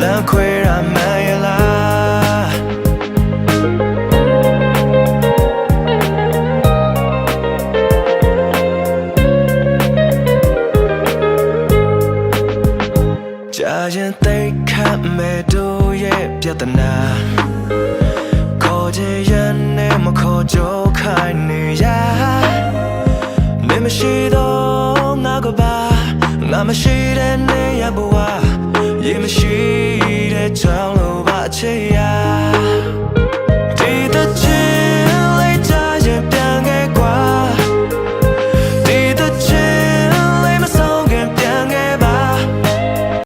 လမ်းခွဲရမှန်ရလားကြာရင်သိခတ်မဲ့တို့ရဲ့ပြဿနာခေါ်ချင်ရနဲ့မခေါ်ကြခိုင်းနေရနေမရှိတော့ငါကပါငါမရှိတဲ့နေရဘဝရေမရှိတဲ့ကြောင်လိုပါချေရ